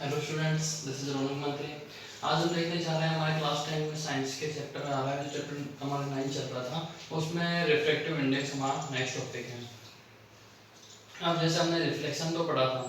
Hello students, this is Ronak मंत्री। आज हम देखने जा रहे हैं हमारे क्लास 10 में साइंस के चैप्टर आ रहा है। जो चैप्टर हमारा 9 चल रहा था उसमें रिफ्रैक्टिव इंडेक्स हमारा नेक्स्ट टॉपिक है। अब जैसे हमने रिफ्लेक्शन तो पढ़ा था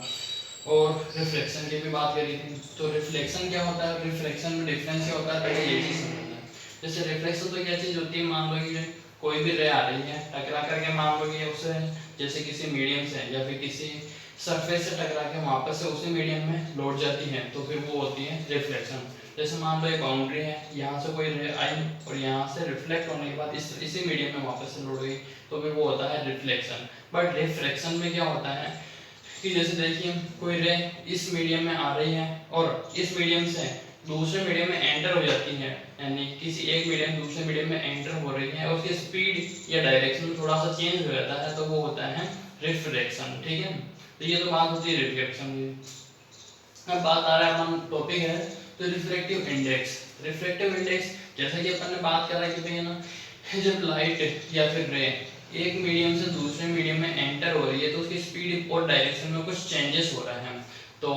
और रिफ्लेक्शन की भी बात करी थी, तो रिफ्लेक्शन क्या होता है, रिफ्लेक्शन में डिफरेंस क्या होता है, पहले ये चीज़ समझना है। जैसे रिफ्लेक्शन तो क्या चीज़ होती है, मान लो कि कोई भी रे आ रही है, टकरा करके मान लो कि उसे जैसे किसी मीडियम से या फिर किसी सरफेस से टकरा के वापस से उसी मीडियम में लौट जाती है, तो फिर वो होती है रिफ्लेक्शन। जैसे मान लो एक बाउंड्री है, यहाँ से कोई रे आई और यहाँ से रिफ्लेक्ट होने के बाद इसी मीडियम में वापस से लौट गई, तो फिर वो होता है रिफ्लेक्शन। बट रिफ्रैक्शन में क्या होता है कि जैसे देखिए कोई रे इस मीडियम में आ रही है और इस मीडियम से दूसरे मीडियम में एंटर हो जाती है, यानी किसी एक मीडियम दूसरे मीडियम में एंटर हो रही है और उसकी स्पीड या डायरेक्शन थोड़ा सा चेंज हो जाता है, तो वो होता है रिफ्रैक्शन। ठीक है, तो ये तो बात होती है रिफ्रैक्शन की। अब बात आ रहा है अपन टॉपिक है तो रिफ्रैक्टिव इंडेक्स। रिफ्रैक्टिव इंडेक्स जैसा कि अपन ने बात करा कि भाई ना, जब लाइट या फिर रे एक मीडियम से दूसरे मीडियम में एंटर हो रही है तो उसकी स्पीड और डायरेक्शन में कुछ चेंजेस हो रहे हैं, तो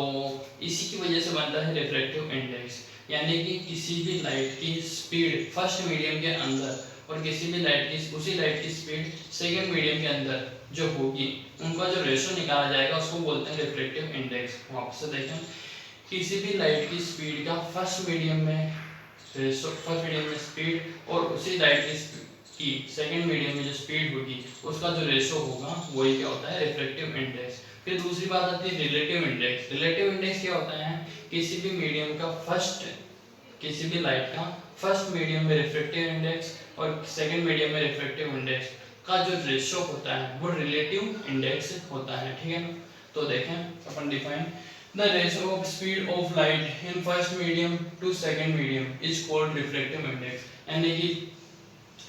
इसी की वजह से बनता है रिफ्रैक्टिव इंडेक्स। यानी कि किसी भी लाइट की स्पीड फर्स्ट मीडियम के अंदर और किसी भी लाइट की उसी लाइट की स्पीड सेकेंड मीडियम के अंदर जो होगी, उनका जो रेशो निकाला जाएगा उसको बोलते हैं रिफ्रैक्टिव इंडेक्स। वापस से देखें, किसी भी लाइट की स्पीड का फर्स्ट मीडियम में रेशो, फर्स्ट मीडियम में स्पीड और उसी लाइट की सेकेंड मीडियम में जो स्पीड होगी उसका जो रेशो होगा वही क्या होता है रिफ्रैक्टिव इंडेक्स। फिर दूसरी बात आती है रिलेटिव इंडेक्स। रिलेटिव इंडेक्स क्या होता है, किसी भी मीडियम का किसी भी लाइट का फर्स्ट मीडियम में रिफ्रैक्टिव इंडेक्स और सेकंड मीडियम में रिफ्रैक्टिव इंडेक्स का जो रेशो होता है वो रिलेटिव इंडेक्स होता है। ठीक है, तो देखें अपन define the ratio of speed of light in first medium to second medium is called refractive index. यानी कि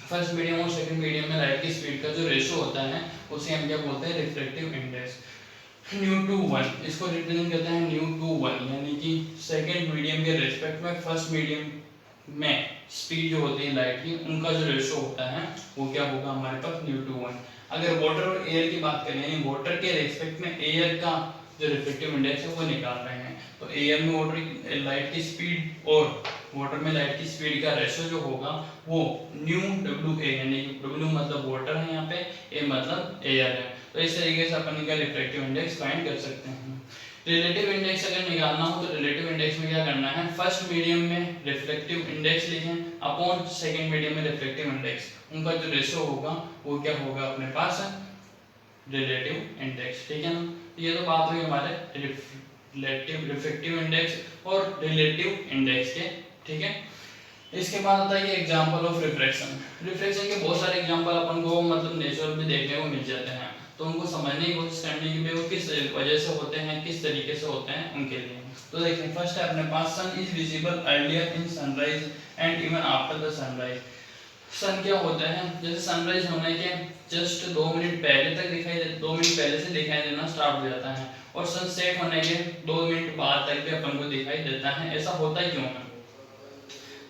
फर्स्ट मीडियम और सेकंड मीडियम में लाइट की स्पीड का जो रेशो होता है उसे हम क्या बोलते हैं refractive index. Mu two one, इसको रिप्रेजेंट करते हैं न्यू टू वन, यानी कि सेकंड मीडियम के रेस्पेक्ट में फर्स्ट मीडियम में स्पीड जो होती है लाइट की उनका जो रेशो होता है वो क्या होगा हमारे पास न्यू टू वन। अगर वाटर और एयर की बात करें, यानी वाटर के रेस्पेक्ट में एयर का जो रिफ्रैक्टिव इंडेक्स है वो निकाल रहे हैं, तो एयर में वाटर लाइट की स्पीड और वाटर में लाइट की स्पीड का रेशो जो होगा वो न्यू डब्ल्यू ए, यानी डब्ल्यू मतलब वाटर है यहाँ पे, ए मतलब एयर है। तो इस तरीके से अपन इनका रिफ्रैक्टिव इंडेक्स फाइंड कर सकते हैं। रिलेटिव इंडेक्स अगर निकालना हो तो रिलेटिव इंडेक्स में क्या करना है, फर्स्ट मीडियम में रिफ्लेक्टिव इंडेक्स लिखें अपॉन सेकंड मीडियम में रिफ्लेक्टिव इंडेक्स, उनका जो रेशो होगा वो क्या होगा अपने पास रिलेटिव इंडेक्स। ठीक है ना, ये तो बात हुई हमारे रिफ्लेक्टिव इंडेक्स और रिलेटिव इंडेक्स के। ठीक है, इसके बाद आता है एग्जांपल ऑफ रिफ्रैक्शन। रिफ्रैक्शन के बहुत सारे एग्जांपल अपन को मतलब नेचुरल में देखने को मिल जाते हैं, तो उनको समझने की कोशिश करने की वो किस वजह से होते हैं, किस तरीके से होते हैं उनके लिए। तो देखिए फर्स्ट है अपने पास sun is visible earlier in sunrise and even after the sunrise. Sun क्या होता है, जैसे सनराइज होने के जस्ट 2 मिनट पहले तक 2 मिनट पहले से दिखाई देना स्टार्ट हो जाता है और सनसेट होने के 2 मिनट बाद तक भी अपन को दिखाई देता है। ऐसा होता ही क्यों है,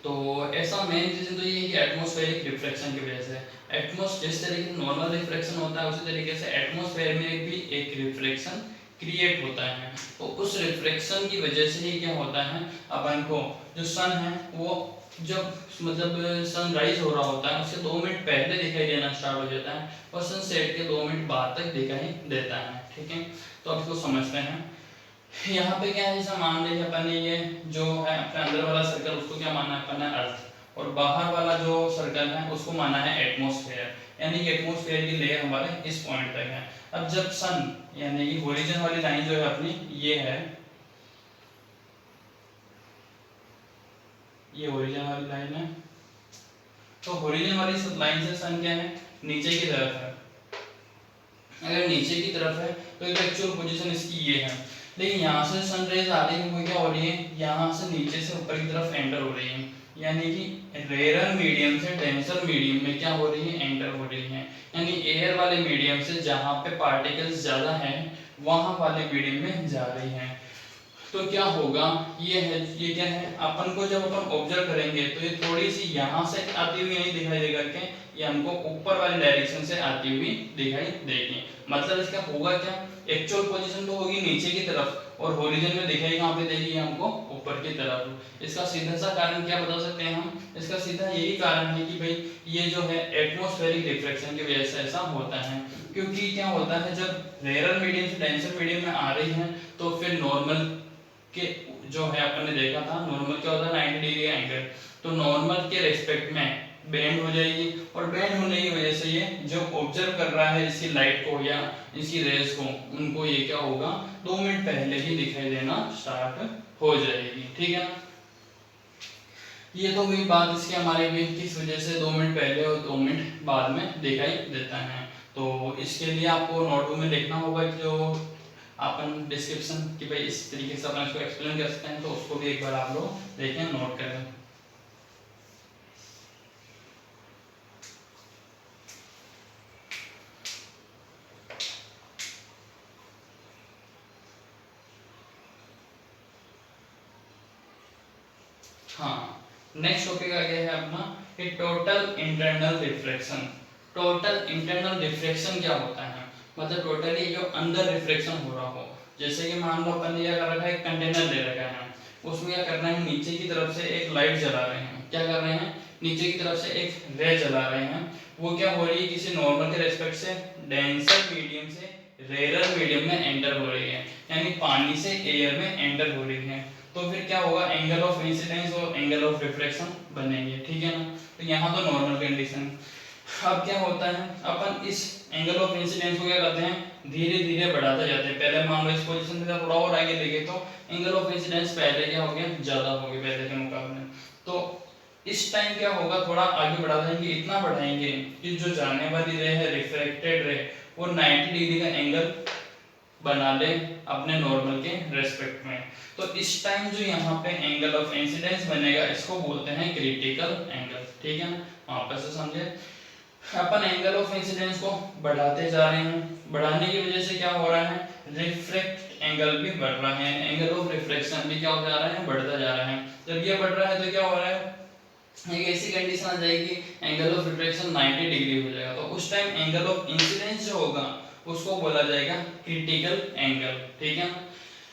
तो ऐसा मेन रीजन तो ये है कि एटमॉस्फेरिक रिफ्लेक्शन की वजह से। जिस तरीके से नॉर्मल रिफ्लेक्शन होता है उसी तरीके से एटमॉस्फेयर में भी एक रिफ्लेक्शन क्रिएट होता है, तो उस रिफ्लेक्शन की वजह से ही क्या होता है अपन को जो सन है वो जब मतलब सनराइज हो रहा होता है उससे 2 मिनट पहले दिखाई देना स्टार्ट हो जाता है और सनसेट के 2 मिनट बाद तक दिखाई देता है। ठीक है, तो अब इसको समझते हैं। यहाँ पे क्या है, जैसा मान लीजिए अपन ने ये जो है अपने अंदर वाला सर्कल उसको क्या माना है अपन ने अर्थ, और बाहर वाला जो सर्कल है उसको माना है एटमॉस्फेयर, यानी कि एटमॉस्फेयर की लेयर हमारे इस पॉइंट तक है। अब जब सन यानी कि होरिजन वाली लाइन जो है अपनी ये है, ये होरिजन वाली लाइन है, तो होरिजन वाली लाइन से सन क्या है नीचे की तरफ है। अगर नीचे की तरफ है तो एक्चुअल पोजीशन इसकी ये है, लेकिन यहाँ से सन रेज आ रही है वो क्या हो रही है यहाँ से नीचे से ऊपर की तरफ एंटर हो रही है, यानी कि रेयर मीडियम से डेंसर मीडियम में क्या हो रही है एंटर हो रही है, यानी एयर वाले मीडियम से जहाँ पे पार्टिकल्स ज़्यादा हैं वहाँ वाले मीडियम में जा रही हैं। तो क्या होगा, ये क्या है अपन को जब अपन ऑब्जर्व करेंगे तो ये थोड़ी सी यहाँ से आती हुई नहीं दिखाई देगा के, ये हमको ऊपर वाली डायरेक्शन से आती हुई दिखाई देगी। मतलब इसका होगा क्या, एक्चुअल पोजीशन तो होगी नीचे की तरफ और हॉरिजॉन में दिखाई कहाँ पे देगी हमको ऊपर की तरफ। इसका सीधा सा कारण क्या बता सकते हैं हम, इसका सीधा यही कारण है कि भाई ये जो है एटमॉस्फेरिक रिफ्लेक्शन की वजह से ऐसा होता है। क्योंकि क्या होता है जब रेयर मीडियम से डेंसर मीडियम में आ रही है तो फिर नॉर्मल के जो है अपन ने देखा था नॉर्मल क्या होता है 90 डिग्री का एंगल, तो नॉर्मल के रेस्पेक्ट में बेंड हो जाएगी और बेंड होने की वजह से ये जो ऑब्जर्व कर रहा है इसकी लाइट को या इसकी रेज को, उनको ये क्या होगा 2 मिनट पहले ही दिखाई देना स्टार्ट हो जाएगी। ठीक है ना, ये तो हुई बात इसके हमारे भी किस वजह से 2 मिनट पहले और 2 मिनट बाद में दिखाई देता है। तो इसके लिए आपको नोटबुक में देखना होगा कि जो अपन डिस्क्रिप्शन कि भाई इस तरीके से अपन इसको एक्सप्लेन कर सकते हैं, तो उसको भी एक बार आप लोग देखें, नोट करें। हाँ, नेक्स्ट टॉपिक आ गया है अपना कि total internal reflection. Total internal reflection क्या होता है, मतलब टोटली जो अंदर रिफ्लेक्शन हो रहा हो। जैसे कि मान लो अपन ने क्या कर रखा है, एक कंटेनर ले रखा है, उसमें क्या करना है, नीचे की तरफ से एक लाइट जला रहे हैं। क्या कर रहे हैं, नीचे की तरफ से एक रे जला रहे हैं। वो क्या हो रही है, किसी नॉर्मल के रेस्पेक्ट से डेंसर मीडियम से रेयर मीडियम में एंटर हो रही है, यानी पानी से एयर में एंटर हो रही है। तो फिर क्या होगा, एंगल ऑफ इंसिडेंस और एंगल ऑफ रिफ्लेक्शन बनेंगे। ठीक है ना, तो यहाँ तो नॉर्मल कंडीशन। अब क्या होता है, अपन इस एंगल ऑफ इंसिडेंस को क्या करते हैं, धीरे धीरे बढ़ाते जाते हैं। पहले मान लो इस पोजीशन से थोड़ा और आगे लेके तो एंगल ऑफ इंसिडेंस पहले क्या हो गया, ज्यादा हो गया पहले के मुकाबले। तो इस टाइम क्या होगा, थोड़ा आगे बढ़ा देंगे, इतना बढ़ाएंगे कि जो जाने वाली रे है, रिफ्लेक्टेड रे, वो 90 डिग्री का एंगल बना ले अपने नॉर्मल के रेस्पेक्ट में। तो इस टाइम जो यहाँ पे एंगल ऑफ इंसिडेंस बनेगा, इसको बोलते हैं क्रिटिकल एंगल। ठीक है ना, वापस से समझे, अपन एंगल ऑफ इंसिडेंस को बढ़ाते जा रहे हैं, बढ़ाने की वजह से क्या हो रहा है, रिफ्लेक्ट एंगल भी बढ़ रहा है, एंगल ऑफ रिफ्लेक्शन भी क्या हो जा रहा है, बढ़ता जा रहा है। जब ये बढ़ रहा है तो क्या हो रहा है, एक ऐसी कंडीशन आ जाएगी एंगल ऑफ रिफ्लेक्शन 90 डिग्री हो जाएगा। तो उस टाइम एंगल ऑफ इंसिडेंस जो होगा उसको बोला जाएगा क्रिटिकल एंगल। ठीक है,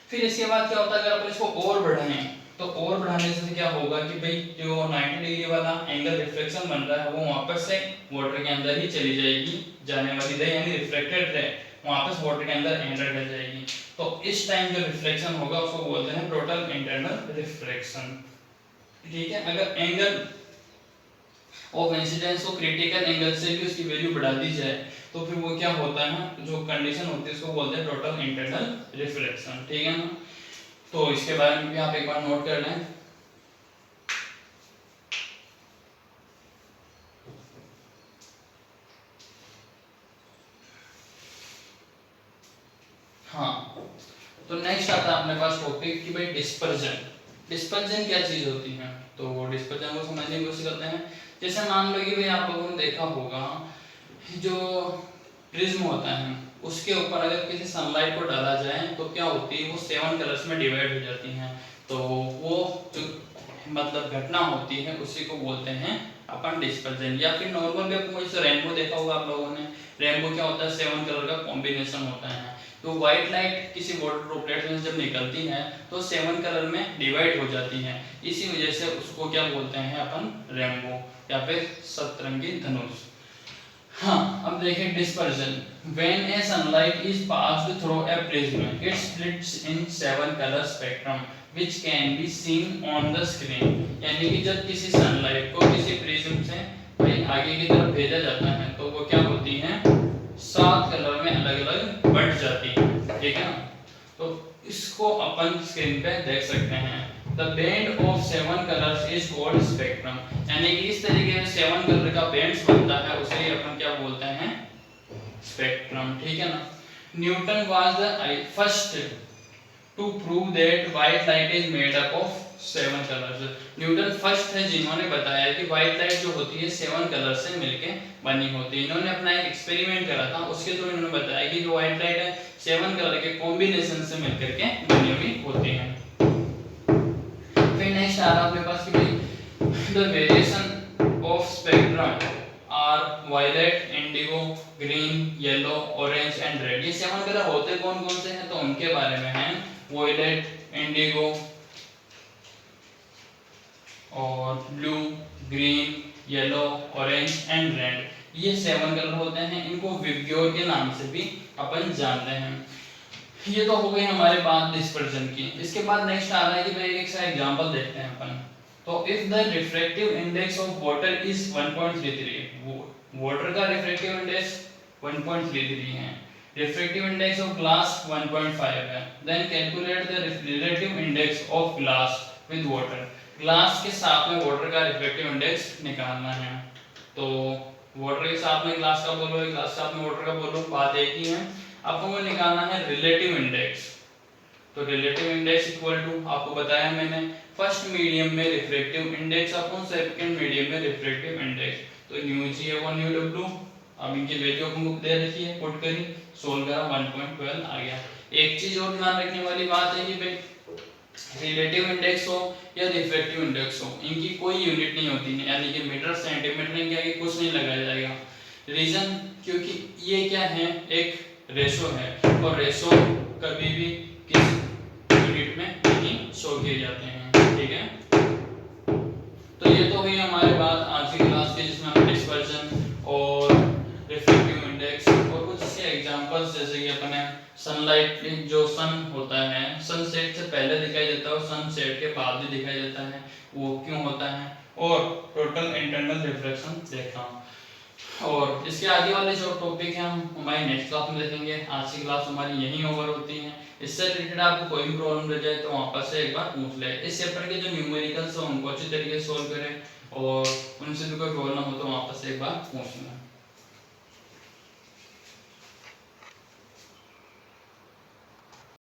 फिर इसके बाद क्या होता है, अगर अपन इसको और बढ़ाएं तो और बढ़ाने से क्या होगा कि भाई जो 90 डिग्री वाला एंगल रिफ्लेक्शन बन रहा है वो वापस से वाटर के अंदर ही चली जाएगी, जाने वाली रे यानी रिफ्लेक्टेड रे वापस वाटर के अंदर एंटर कर जाएगी। तो इस टाइम जो रिफ्लेक्शन होगा उसको बोलते हैं टोटल इंटरनल रिफ्लेक्शन। ठीक है, अगर एंगल ऑफ इंसिडेंस को क्रिटिकल एंगल से भी उसकी वैल्यू बढ़ा दी जाए तो फिर वो क्या होता है, जो कंडीशन होती है उसको बोलते हैं टोटल इंटरनल रिफ्लेक्शन। ठीक है ना, तो इसके बारे में भी आप एक बार नोट कर लें। हाँ, तो नेक्स्ट आता है अपने पास टॉपिक कि भाई डिस्पर्जन। डिस्पर्जन क्या चीज होती है, तो डिस्पर्जन को समझने की कोशिश करते हैं। जैसे मान लो कि भाई आप लोगों ने देखा होगा जो प्रिज्म होता है उसके ऊपर अगर किसी सनलाइट को डाला जाए तो क्या होती है, वो 7 कलर्स में डिवाइड हो जाती हैं। तो वो जो मतलब घटना होती है उसी को बोलते हैं अपन डिस्पर्जन। या फिर नॉर्मल में कोई रेनबो देखा होगा आप लोगों ने, रेनबो क्या होता है, 7 कलर का कॉम्बिनेशन होता है। तो व्हाइट लाइट किसी वाटर ड्रॉपलेट में जब निकलती है तो 7 कलर में डिवाइड हो जाती है, इसी वजह से उसको क्या बोलते हैं अपन, रेनबो या फिर सतरंगी धनुष। हाँ, अब देखें dispersion. When a sunlight is passed through a prism, it splits in 7 color spectrum, which can be seen on the screen. यानी कि जब किसी सनलाइट को किसी प्रिज्म से भाई आगे की तरफ भेजा जाता है तो वो क्या होती है, 7 कलर में अलग अलग बट जाती है। ठीक है ना, तो इसको अपन स्क्रीन पे देख सकते हैं। The band of 7 colors is called spectrum, यानी कि इस तरीके से 7 कलर का बैंड बनता है, उसे ही अपन क्या बोलते हैं, स्पेक्ट्रम। ठीक है ना, Newton was the first to prove that white light is made up of 7 colors। Newton first है जिन्होंने बताया कि व्हाइट लाइट जो होती है 7 कलर से मिलके बनी होती है। इन्होंने अपना एक एक्सपेरिमेंट करा था, उसके थ्रू इन्होंने बताया कि जो व्हाइट लाइट है 7 कलर के कॉम्बिनेशन से मिलकर के बनी हुई होती है। नेक्स्ट आ रहा है अपने पास कि भाई the variation of spectrum are are violet, indigo, green, yellow, orange and red. ये 7 कलर होते कौन कौन से हैं तो उनके बारे में है। वायलेट, इंडिगो और blue, green, yellow, orange and red, ये 7 कलर होते हैं। इनको विबग्योर के नाम से भी अपन जानते हैं। ये तो हो गई हमारे बात डिस्पर्जन की। इसके बाद नेक्स्ट आ रहा है कि भाई एक सा एग्जांपल देखते हैं अपन। तो if the refractive index of water is 1.33, water का रिफ्रैक्टिव इंडेक्स 1.33 है, रिफ्रैक्टिव इंडेक्स ऑफ ग्लास 1.5 है, then calculate the relative index of glass with water. Glass के साथ में वाटर का रिफ्रैक्टिव इंडेक्स निकालना है। तो वाटर के साथ में ग्लास का बोलो, ग्लास के साथ में वाटर का बोलो, बात एक ही है। आपको वो निकालना है रिलेटिव इंडेक्स। तो रिलेटिव इंडेक्स इक्वल टू, आपको बताया मैंने, फर्स्ट मीडियम में refractive index upon second medium में रिफ्रैक्टिव इंडेक्स। तो न्यू जी है 1 न्यू डब्ल्यू, अब इनकी वैल्यू आपको दे रखी है, पुट करी, सोल्व करा, 1.12 आ गया। एक चीज और ध्यान रखने वाली बात है कि भाई रिलेटिव इंडेक्स हो या रिफ्रैक्टिव इंडेक्स हो, इनकी कोई यूनिट नहीं होती है, यानी कि मीटर सेंटीमीटर इनके आगे कुछ नहीं लगाया जाएगा। रीजन, क्योंकि ये क्या है, एक रेशो है, और रेशो कभी भी किस यूनिट में नहीं शो किए जाते हैं, ठीक है। तो ये तो हुई हमारे बात आज की क्लास के, जिसमें हम डिस्पर्जन और रिफ्रैक्टिव इंडेक्स और कुछ इसके एग्जांपल्स, जैसे कि अपने सनलाइट, जो सन होता है सनसेट से पहले दिखाई देता है और सनसेट के बाद भी दिखाई देता है, वो क्यों होता है, और टोटल इंटरनल रिफ्लेक्शन देखा। और इसके आगे वाले जो टॉपिक हैं हम हमारी नेक्स्ट क्लास में देखेंगे। आज की क्लास हमारी यहीं ओवर होती है। इससे रिलेटेड आपको कोई भी प्रॉब्लम रह जाए तो वापस से एक बार पूछ ले। इस चैप्टर के जो न्यूमेरिकल्स हैं उनको अच्छी तरीके से सोल्व करें, और उनसे भी कोई प्रॉब्लम हो तो वापस से एक बार पूछ लें।